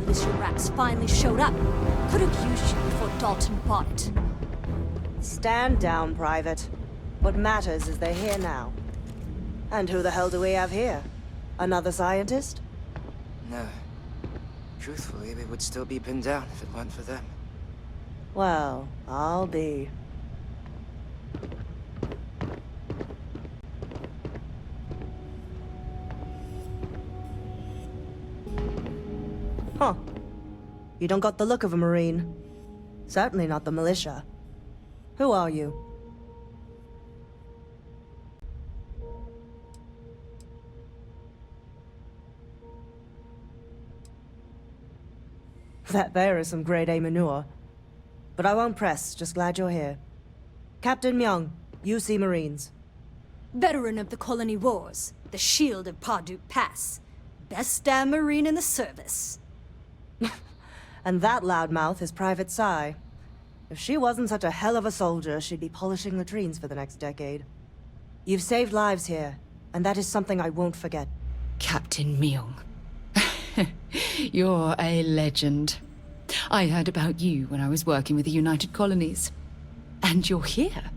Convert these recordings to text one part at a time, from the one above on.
militia rats finally showed up. Could have used you before Dalton bought it. Stand down, Private. What matters is they're here now. And who the hell do we have here? Another scientist? No. Truthfully, we would still be pinned down if it weren't for them. Well, I'll be. Huh. You don't got the look of a Marine. Certainly not the militia. Who are you? That there is some grade A manure. But I won't press, just glad you're here. Captain Myung, UC Marines. Veteran of the Colony Wars, the shield of Parduk Pass. Best damn Marine in the service. And that loudmouth is Private Psy. If she wasn't such a hell of a soldier, she'd be polishing latrines for the next decade. You've saved lives here, and that is something I won't forget. Captain Myung. You're a legend. I heard about you when I was working with the United Colonies. And you're here.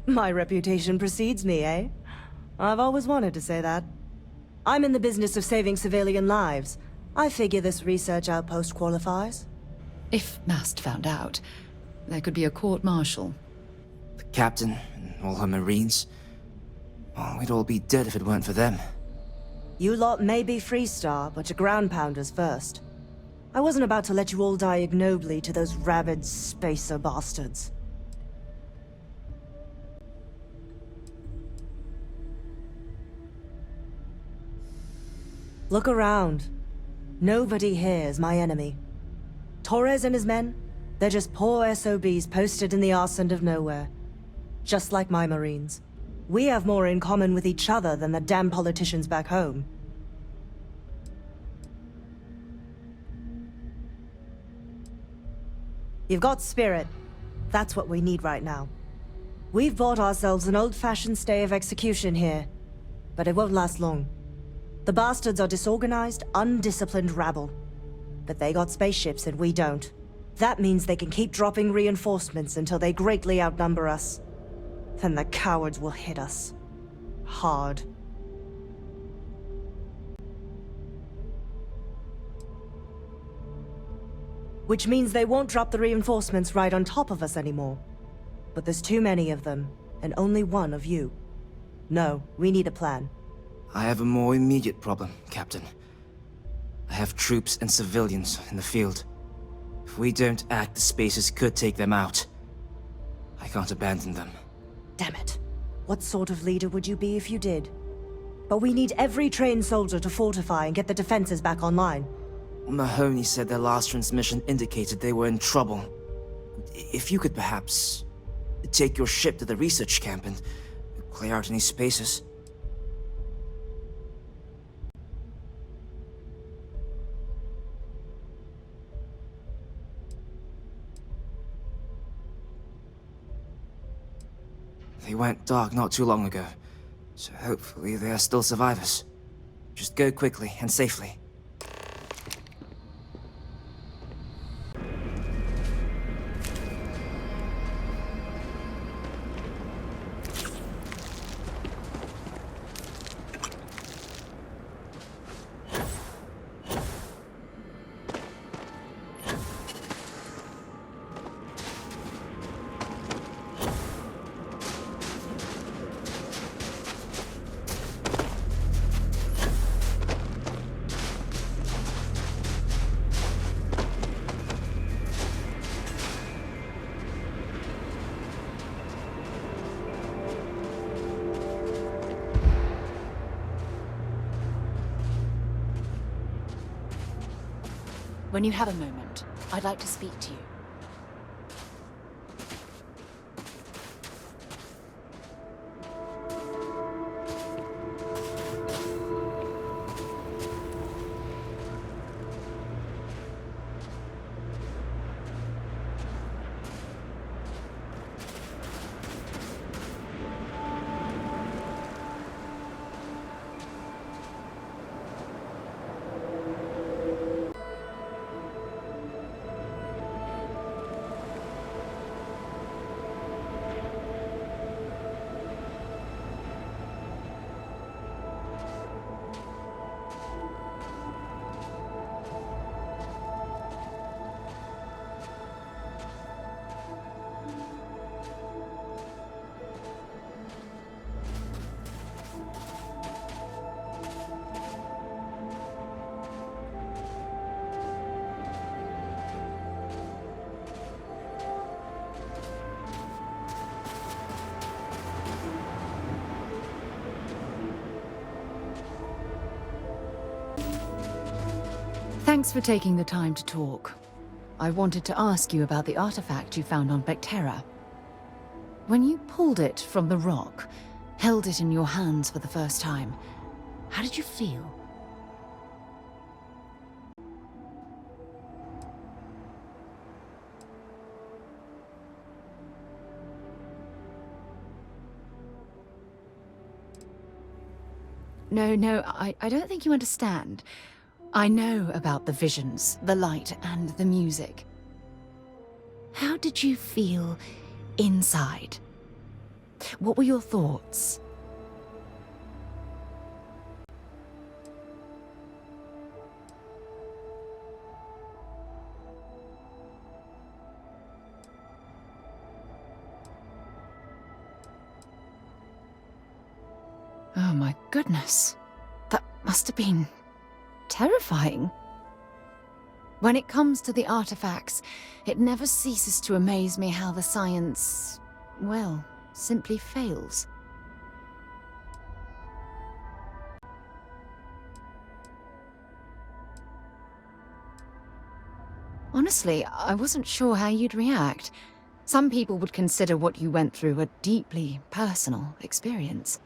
My reputation precedes me, eh? I've always wanted to say that. I'm in the business of saving civilian lives. I figure this research outpost qualifies. If Mast found out, there could be a court-martial. The captain and all her Marines. Oh, we'd all be dead if it weren't for them. You lot may be Freestar, but you're ground pounders first. I wasn't about to let you all die ignobly to those rabid spacer bastards. Look around. Nobody here is my enemy. Torres and his men, they're just poor SOBs posted in the arse end of nowhere. Just like my Marines. We have more in common with each other than the damn politicians back home. You've got spirit. That's what we need right now. We've bought ourselves an old-fashioned stay of execution here, but it won't last long. The bastards are disorganized, undisciplined rabble. But they got spaceships and we don't. That means they can keep dropping reinforcements until they greatly outnumber us. Then the cowards will hit us. Hard. Which means they won't drop the reinforcements right on top of us anymore. But there's too many of them, and only one of you. No, we need a plan. I have a more immediate problem, Captain. I have troops and civilians in the field. If we don't act, the Spacers could take them out. I can't abandon them. Damn it. What sort of leader would you be if you did? But we need every trained soldier to fortify and get the defenses back online. Mahoney said their last transmission indicated they were in trouble. If you could perhaps take your ship to the research camp and clear out any spaces. They went dark not too long ago, so hopefully they are still survivors. Just go quickly and safely. When you have a moment, I'd like to speak to you. Thanks for taking the time to talk. I wanted to ask you about the artifact you found on Vectera. When you pulled it from the rock, held it in your hands for the first time, how did you feel? No, I don't think you understand. I know about the visions, the light, and the music. How did you feel inside? What were your thoughts? Oh my goodness. That must have been terrifying. When it comes to the artifacts, it never ceases to amaze me how the science, well, simply fails. Honestly, I wasn't sure how you'd react. Some people would consider what you went through a deeply personal experience.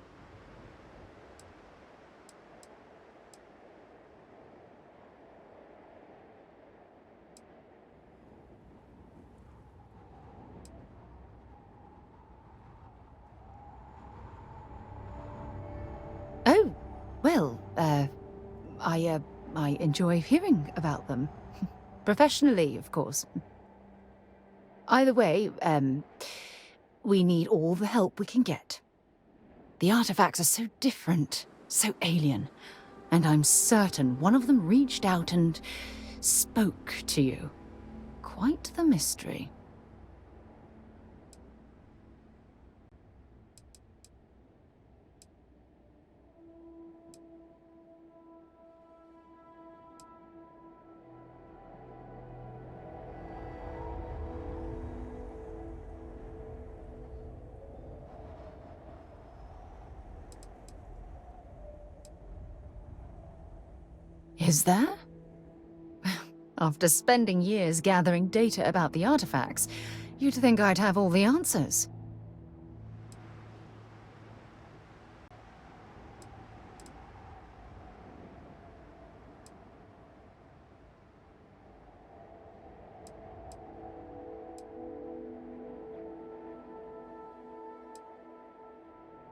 Oh, well, I enjoy hearing about them. Professionally, of course. Either way, we need all the help we can get. The artifacts are so different, so alien, and I'm certain one of them reached out and spoke to you. Quite the mystery. Is there? After spending years gathering data about the artifacts, you'd think I'd have all the answers.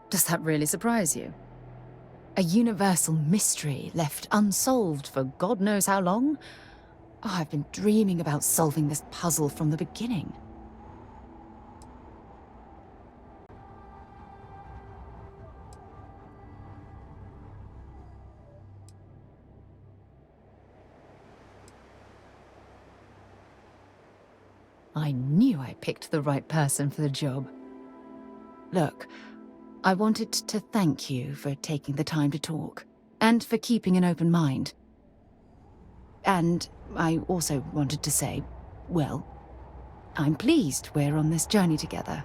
Does that really surprise you? A universal mystery left unsolved for God knows how long? Oh, I've been dreaming about solving this puzzle from the beginning. I knew I picked the right person for the job. Look, I wanted to thank you for taking the time to talk, and for keeping an open mind. And I also wanted to say, well, I'm pleased we're on this journey together.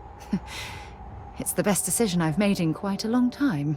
It's the best decision I've made in quite a long time.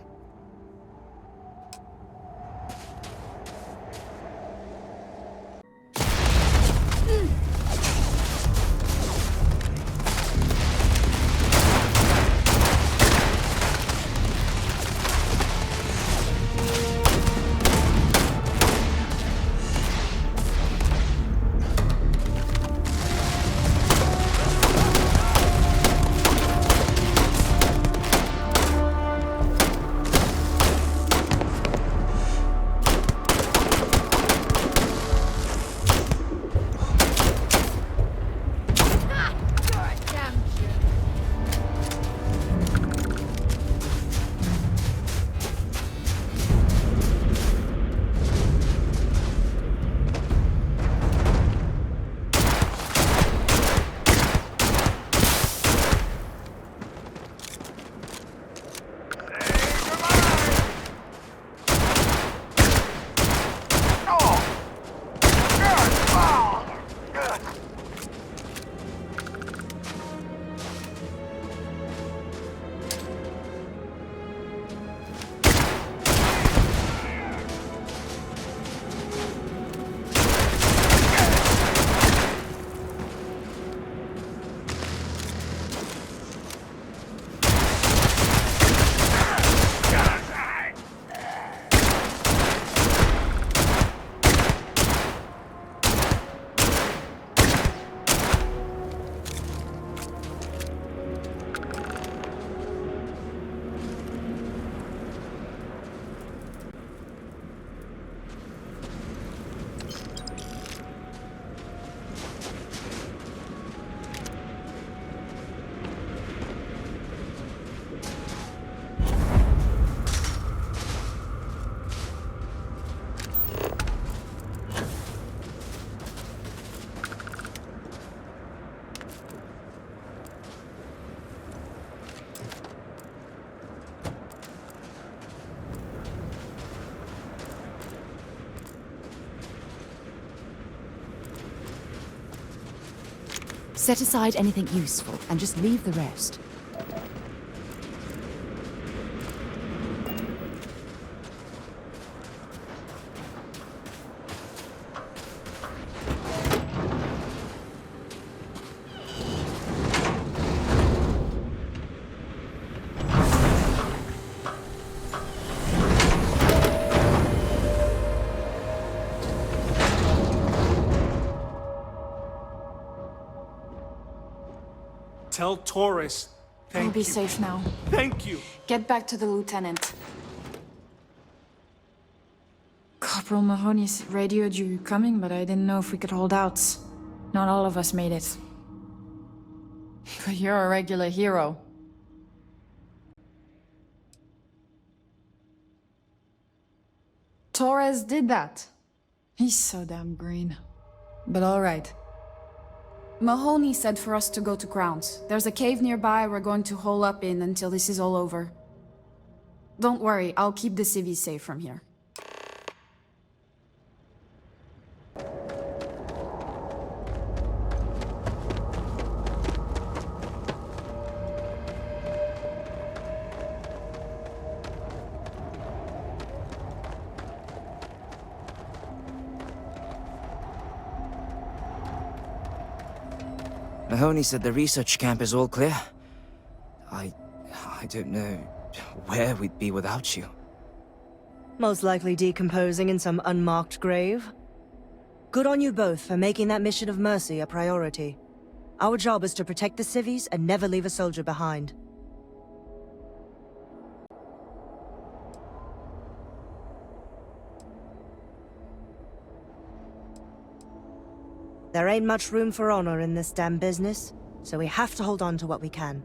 Set aside anything useful and just leave the rest. Tell Torres. We'll Thank be you. safe now. Thank you. Get back to the lieutenant. Corporal Mahoney radioed you coming, but I didn't know if we could hold out. Not all of us made it. But you're a regular hero. Torres did that. He's so damn green. But alright. Mahoney said for us to go to Crowns. There's a cave nearby we're going to hole up in until this is all over. Don't worry, I'll keep the civvies safe from here. Mahoney said the research camp is all clear. I don't know where we'd be without you. Most likely decomposing in some unmarked grave. Good on you both for making that mission of mercy a priority. Our job is to protect the civvies and never leave a soldier behind. There ain't much room for honor in this damn business, so we have to hold on to what we can.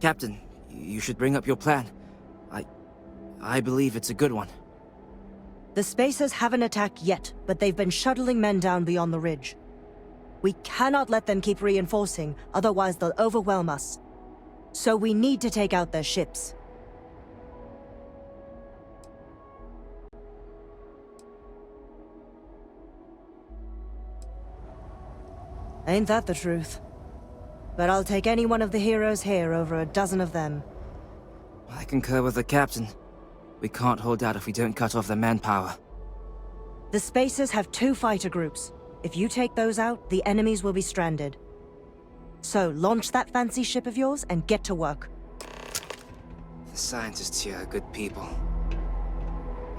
Captain, you should bring up your plan. I believe it's a good one. The Spacers haven't attacked yet, but they've been shuttling men down beyond the ridge. We cannot let them keep reinforcing, otherwise they'll overwhelm us. So we need to take out their ships. Ain't that the truth? But I'll take any one of the heroes here over a dozen of them. I concur with the captain. We can't hold out if we don't cut off their manpower. The Spacers have 2 fighter groups. If you take those out, the enemies will be stranded. So launch that fancy ship of yours and get to work. The scientists here are good people.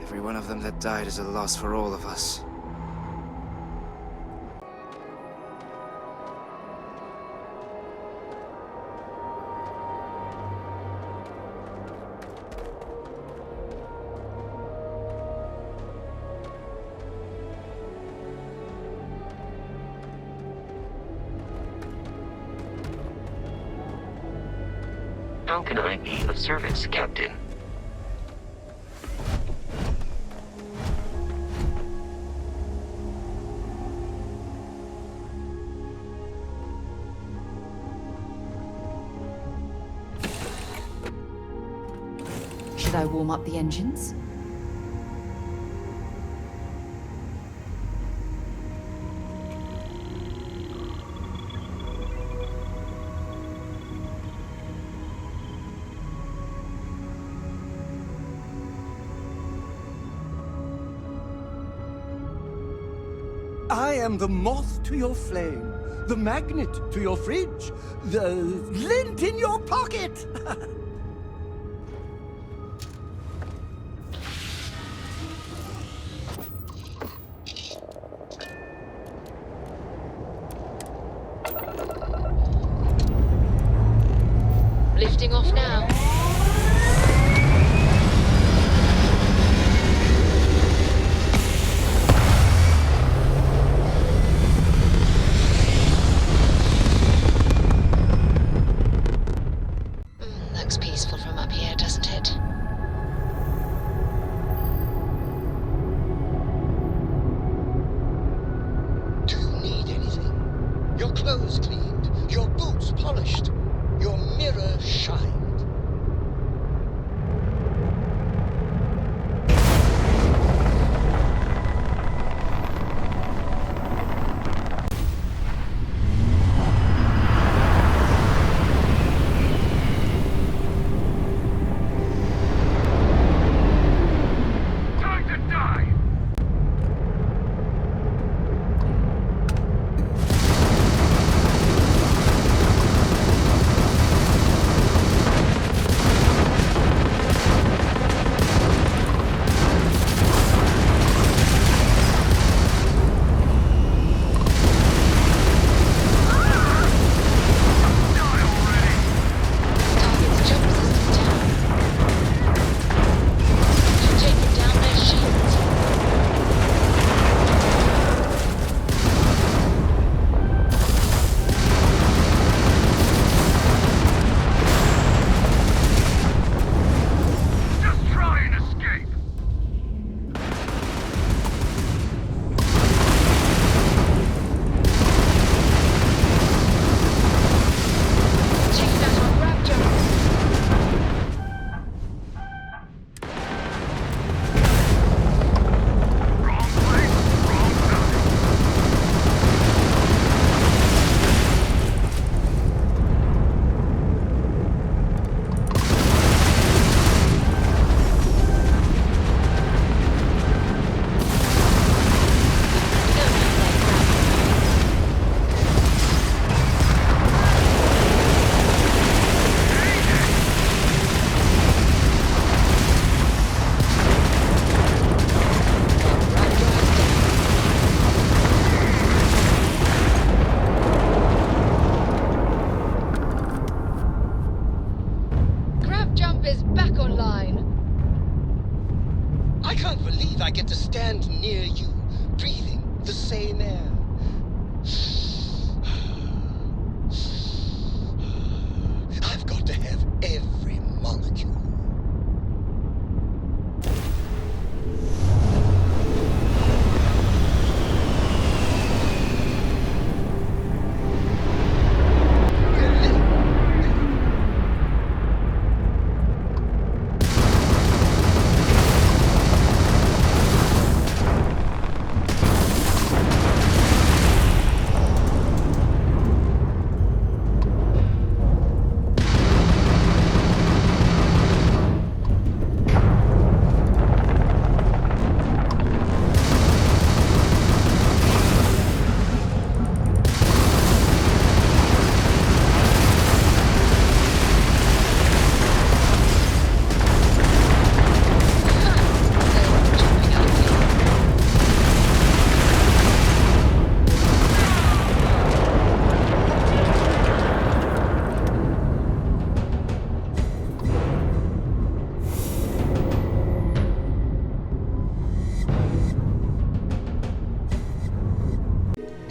Every one of them that died is a loss for all of us. How can I be of service, Captain? Should I warm up the engines? I am the moth to your flame, the magnet to your fridge, the lint in your pocket! Lifting off now. Looks peaceful from up here, doesn't it? Do you need anything? Your clothes cleaned, your boots polished, your mirror shined.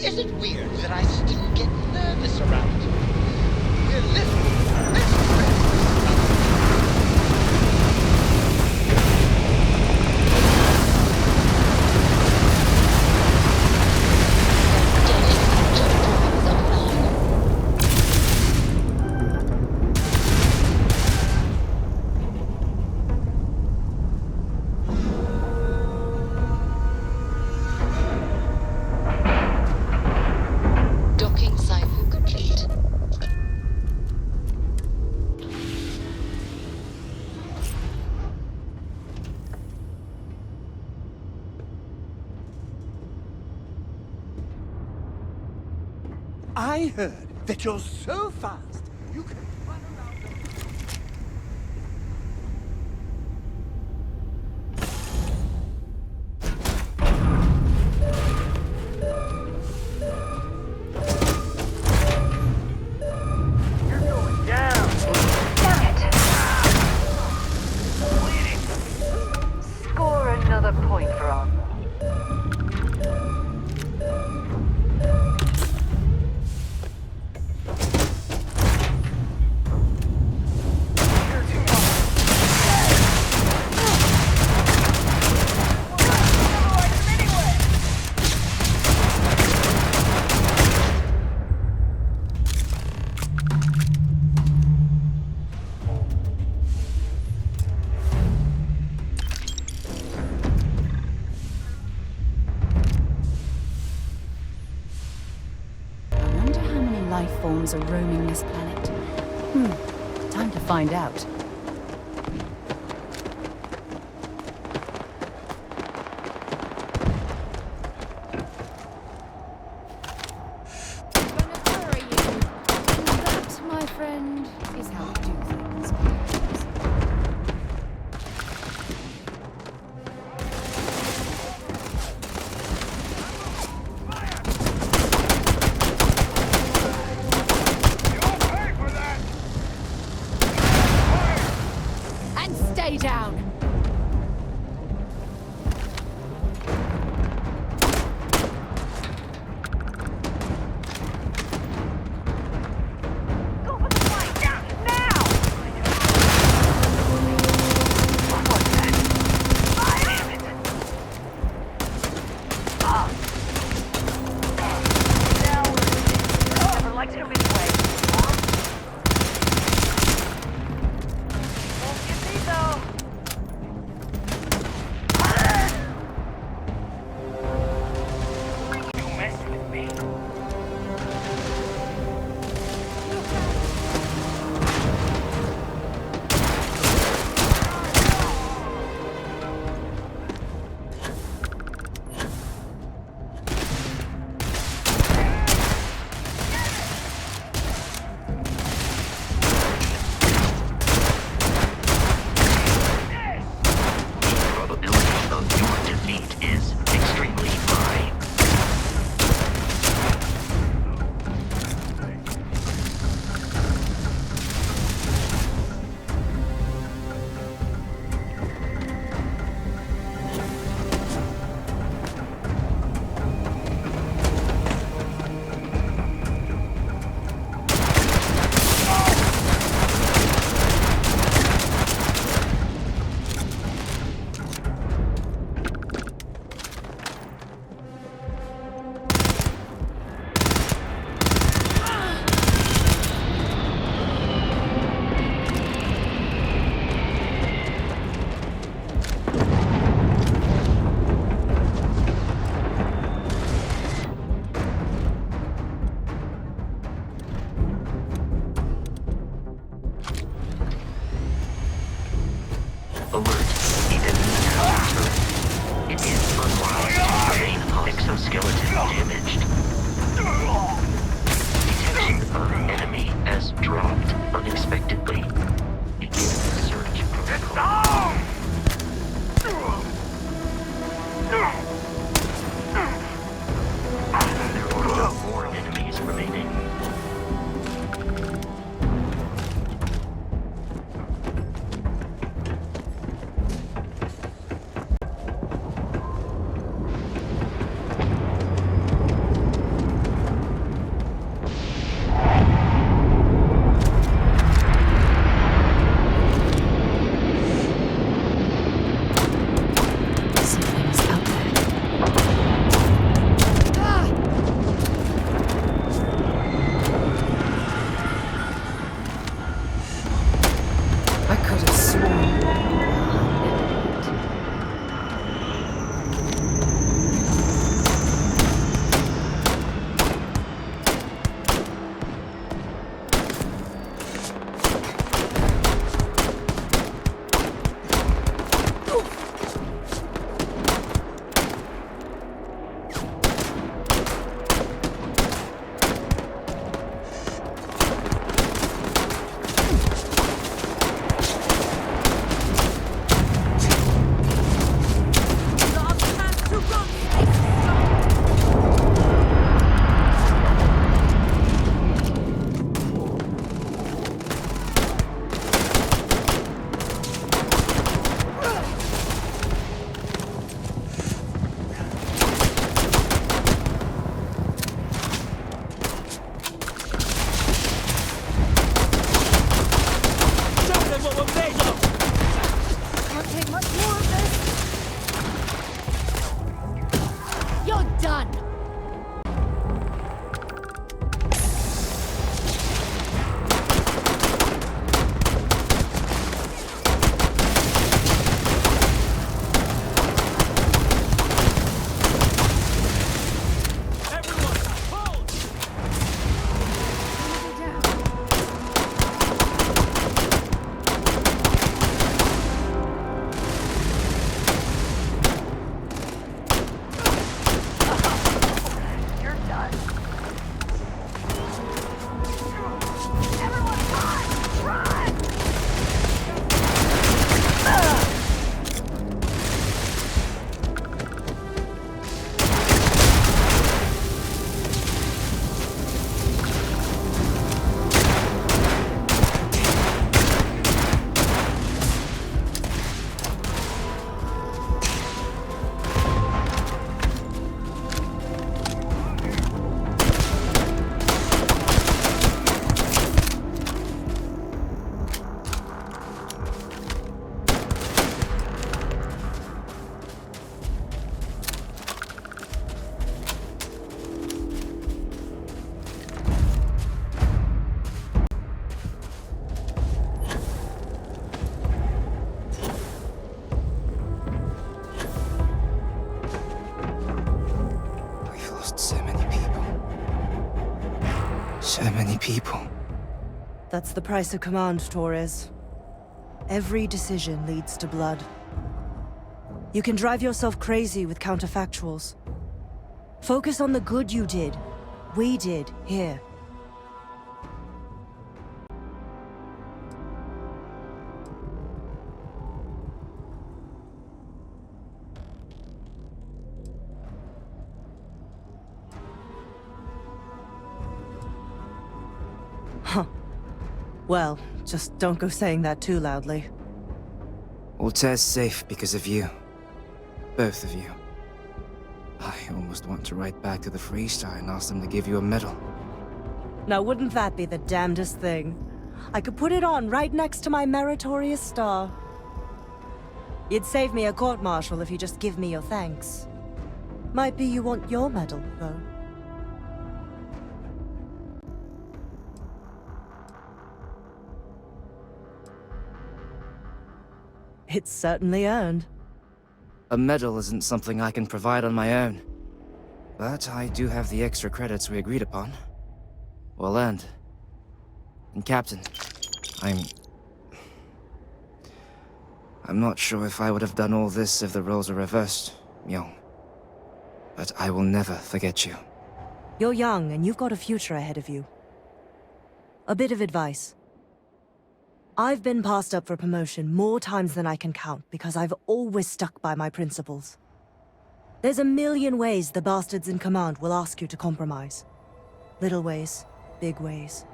Is it weird that I still get nervous around you? We're living best friends. Docking cycle complete. I heard that you're so fast, you can run around the... Score another point for us. I wonder how many life forms are roaming this planet. Time to find out. That, my friend, is how we do things. Fire! So many people. That's the price of command, Torres. Every decision leads to blood. You can drive yourself crazy with counterfactuals. Focus on the good you did. We did, here. Huh. Well, just don't go saying that too loudly. Altair's safe because of you. Both of you. I almost want to write back to the Freestar and ask them to give you a medal. Now wouldn't that be the damnedest thing? I could put it on right next to my meritorious star. You'd save me a court-martial if you just give me your thanks. Might be you want your medal, though. It's certainly earned. A medal isn't something I can provide on my own. But I do have the extra credits we agreed upon. Well earned. And Captain, I'm not sure if I would have done all this if the roles were reversed, Myung. But I will never forget you. You're young, and you've got a future ahead of you. A bit of advice. I've been passed up for promotion more times than I can count because I've always stuck by my principles. There's a million ways the bastards in command will ask you to compromise. Little ways, big ways.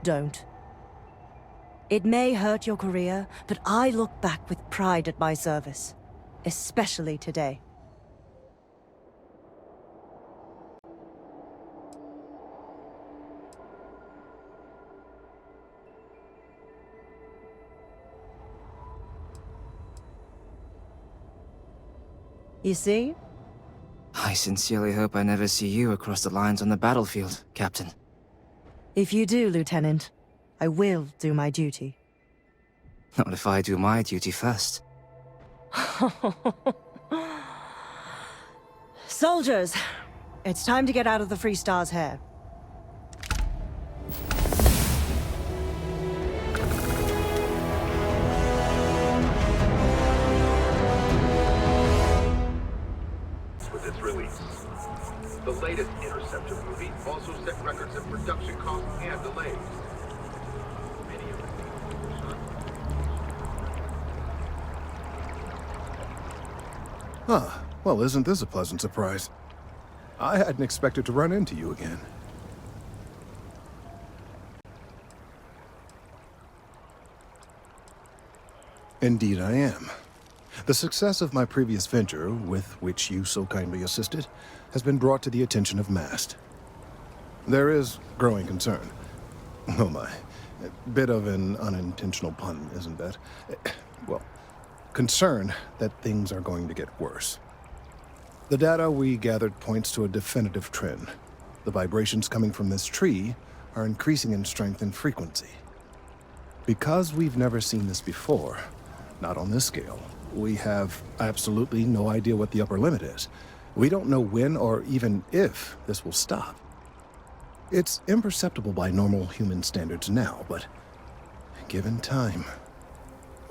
Don't. It may hurt your career, but I look back with pride at my service. Especially today. You see? I sincerely hope I never see you across the lines on the battlefield, Captain. If you do, Lieutenant, I will do my duty. Not if I do my duty first. Soldiers, it's time to get out of the Freestar's hair. With its release, the latest Interceptor movie also set records in production costs and delays. Many of Huh. Well, isn't this a pleasant surprise? I hadn't expected to run into you again. Indeed I am. The success of my previous venture, with which you so kindly assisted, has been brought to the attention of MAST. There is growing concern. Oh my. A bit of an unintentional pun, isn't that? Well, concern that things are going to get worse. The data we gathered points to a definitive trend. The vibrations coming from this tree are increasing in strength and frequency. Because we've never seen this before, not on this scale, we have absolutely no idea what the upper limit is. We don't know when or even if this will stop. It's imperceptible by normal human standards now, but given time...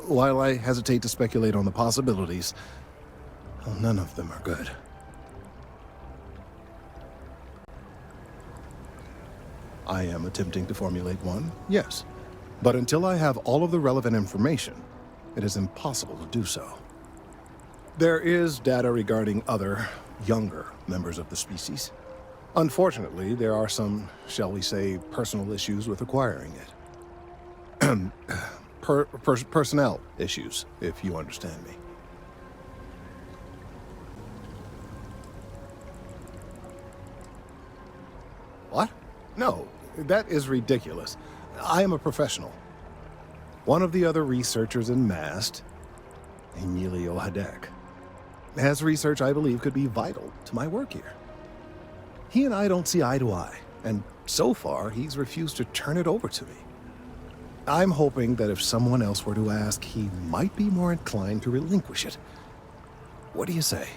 While I hesitate to speculate on the possibilities, well, none of them are good. I am attempting to formulate one, yes. But until I have all of the relevant information, it is impossible to do so. There is data regarding other, younger members of the species. Unfortunately, there are some, shall we say, personal issues with acquiring it. Personnel issues, if you understand me. What? No, that is ridiculous. I am a professional. One of the other researchers in MAST, Emilio Hadek, has research I believe could be vital to my work here. He and I don't see eye to eye, and so far he's refused to turn it over to me. I'm hoping that if someone else were to ask, he might be more inclined to relinquish it. What do you say?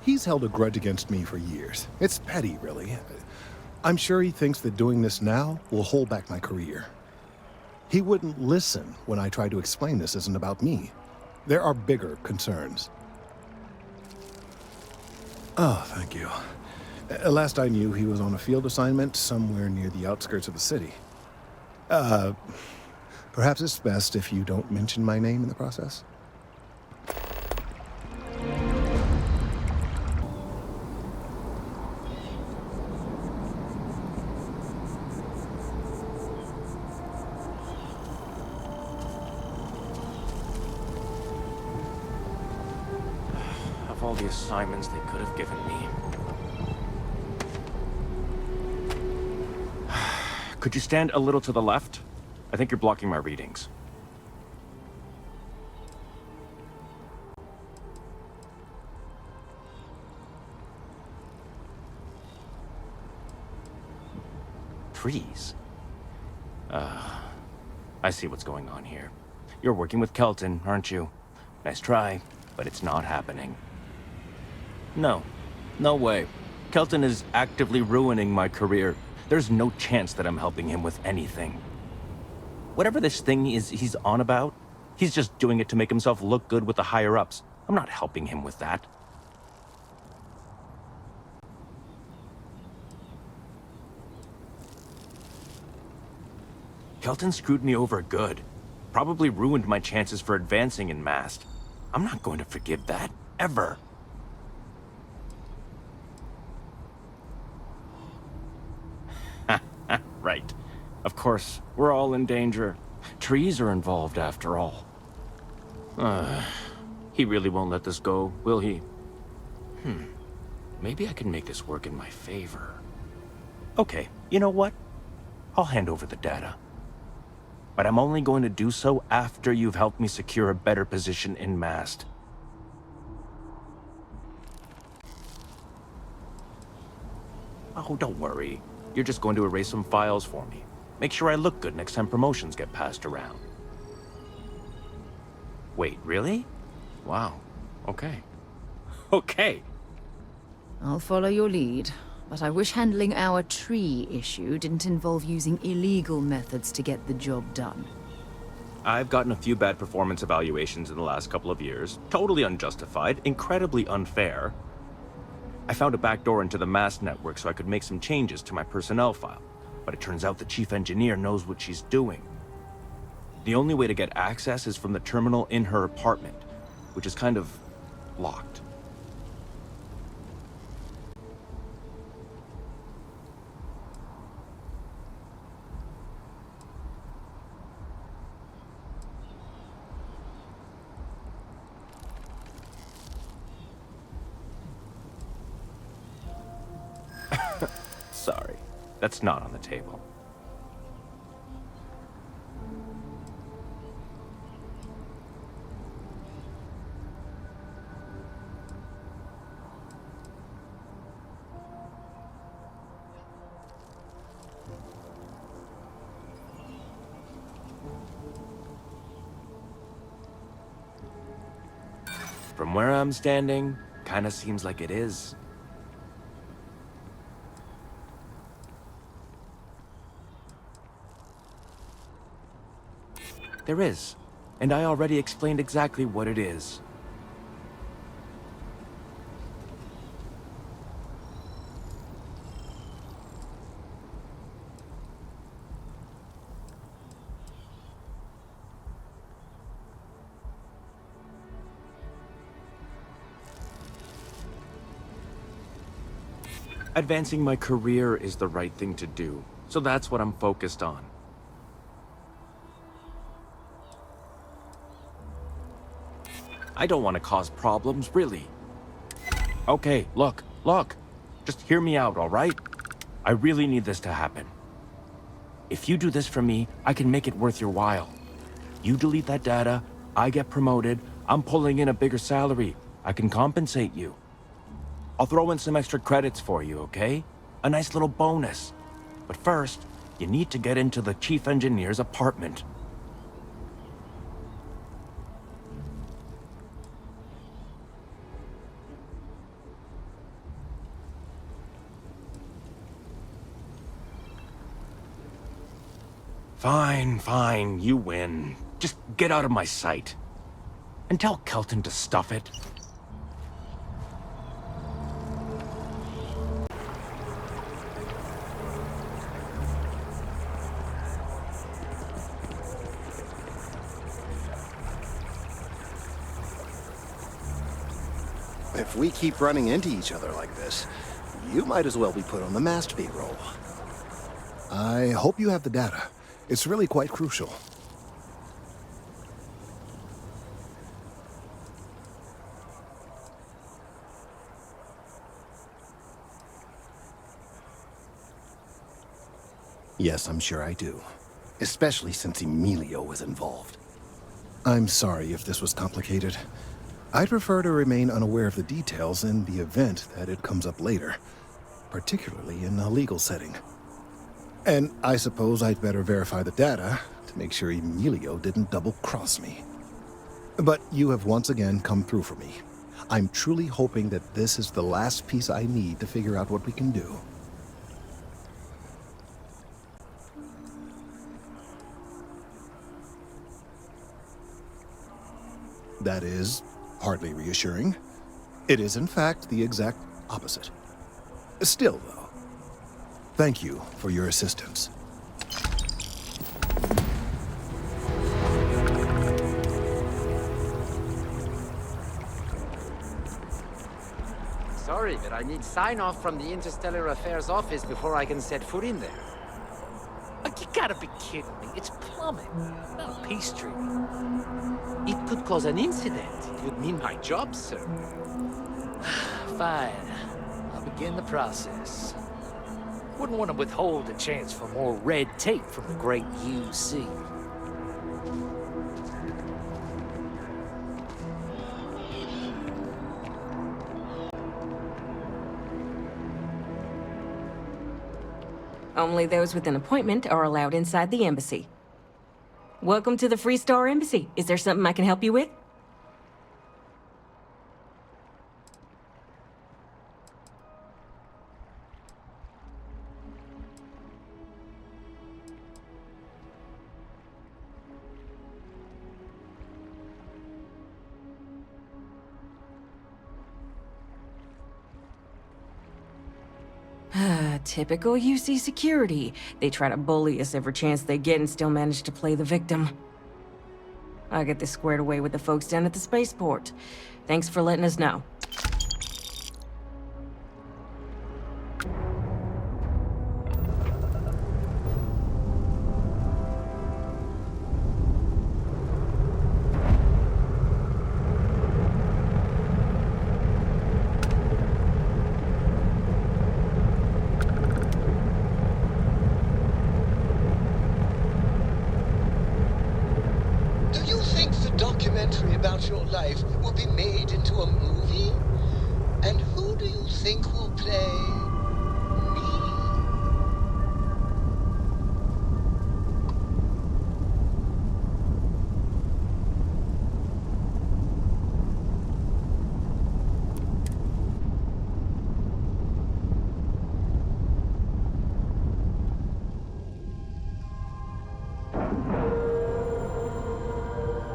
He's held a grudge against me for years. It's petty, really. I'm sure he thinks that doing this now will hold back my career. He wouldn't listen when I tried to explain this isn't about me. There are bigger concerns. Oh, thank you. Last I knew, he was on a field assignment somewhere near the outskirts of the city. Perhaps it's best if you don't mention my name in the process? Of all the assignments they could have given me. Could you stand a little to the left? I think you're blocking my readings. Trees? I see what's going on here. You're working with Kelton, aren't you? Nice try, but it's not happening. No. No way. Kelton is actively ruining my career. There's no chance that I'm helping him with anything. Whatever this thing is he's on about, he's just doing it to make himself look good with the higher-ups. I'm not helping him with that. Kelton screwed me over good. Probably ruined my chances for advancing in Mast. I'm not going to forgive that, ever. Right. Of course, we're all in danger. Trees are involved after all. He really won't let this go, will he? Maybe I can make this work in my favor. Okay, you know what? I'll hand over the data. But I'm only going to do so after you've helped me secure a better position in Mast. Oh, don't worry. You're just going to erase some files for me. Make sure I look good next time promotions get passed around. Wait, really? Wow. Okay. Okay. I'll follow your lead, but I wish handling our tree issue didn't involve using illegal methods to get the job done. I've gotten a few bad performance evaluations in the last couple of years. Totally unjustified, incredibly unfair. I found a backdoor into the Mast network so I could make some changes to my personnel file, but it turns out the chief engineer knows what she's doing. The only way to get access is from the terminal in her apartment, which is kind of locked. Sorry, that's not on the table. From where I'm standing, kinda seems like it is. There is, and I already explained exactly what it is. Advancing my career is the right thing to do, so that's what I'm focused on. I don't want to cause problems, really. Okay, look. Just hear me out, all right? I really need this to happen. If you do this for me, I can make it worth your while. You delete that data, I get promoted, I'm pulling in a bigger salary. I can compensate you. I'll throw in some extra credits for you, okay? A nice little bonus. But first, you need to get into the chief engineer's apartment. Fine, fine, you win. Just get out of my sight. And tell Kelton to stuff it. If we keep running into each other like this, you might as well be put on the mast payroll. I hope you have the data. It's really quite crucial. Yes, I'm sure I do. Especially since Emilio was involved. I'm sorry if this was complicated. I'd prefer to remain unaware of the details in the event that it comes up later, particularly in a legal setting. And I suppose I'd better verify the data to make sure Emilio didn't double-cross me. But you have once again come through for me. I'm truly hoping that this is the last piece I need to figure out what we can do. That is hardly reassuring. It is, in fact, the exact opposite. Still, though, thank you for your assistance. Sorry, but I need sign-off from the Interstellar Affairs office before I can set foot in there. You gotta be kidding me. It's plumbing, not a peace treaty. It could cause an incident. It would mean my job, sir. Fine. I'll begin the process. Wouldn't want to withhold a chance for more red tape from the great UC. Only those with an appointment are allowed inside the embassy. Welcome to the Free Star Embassy. Is there something I can help you with? Typical UC security. They try to bully us every chance they get and still manage to play the victim. I'll get this squared away with the folks down at the spaceport. Thanks for letting us know. Do you think the documentary about your life will be made into a movie? And who do you think will play me?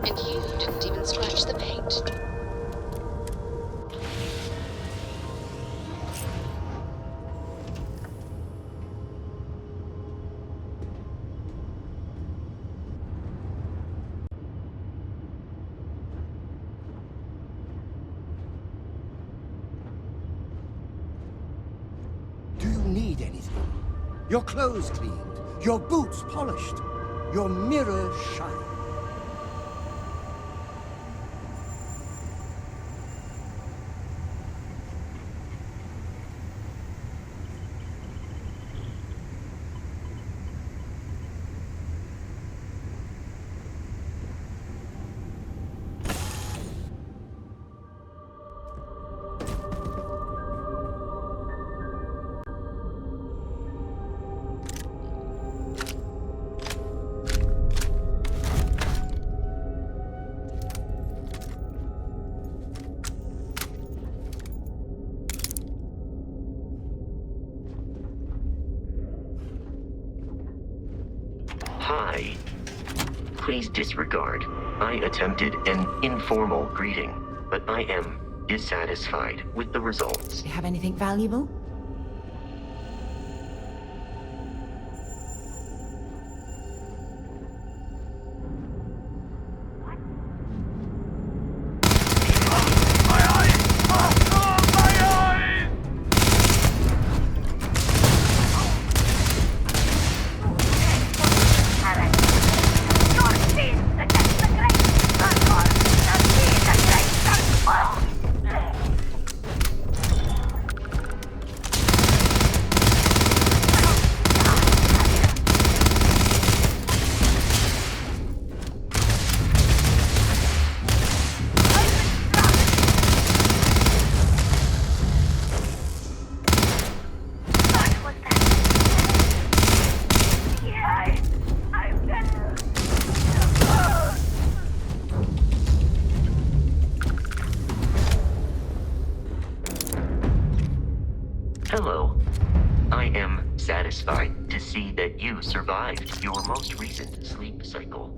And you didn't even scratch the paint. Do you need anything? Your clothes cleaned, your boots polished, your mirror shined. Please disregard. I attempted an informal greeting, but I am dissatisfied with the results. You have anything valuable? Hello. I am satisfied to see that you survived your most recent sleep cycle.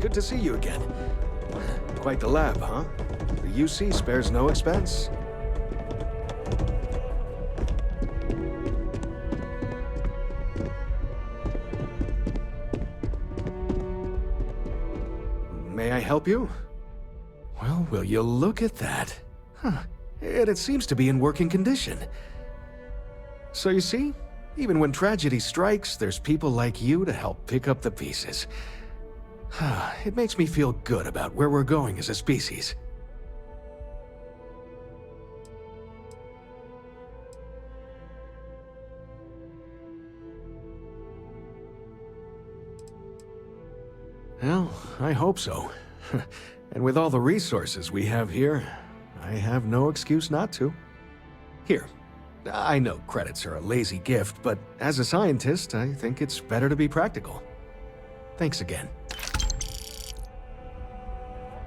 good to see you again. Quite the lab, huh? The UC spares no expense. May I help you? Well, will you look at that? Huh. And it seems to be in working condition. So you see, even when tragedy strikes, there's people like you to help pick up the pieces. It makes me feel good about where we're going as a species. Well, I hope so. And with all the resources we have here, I have no excuse not to. Here, I know credits are a lazy gift, but as a scientist, I think it's better to be practical. Thanks again.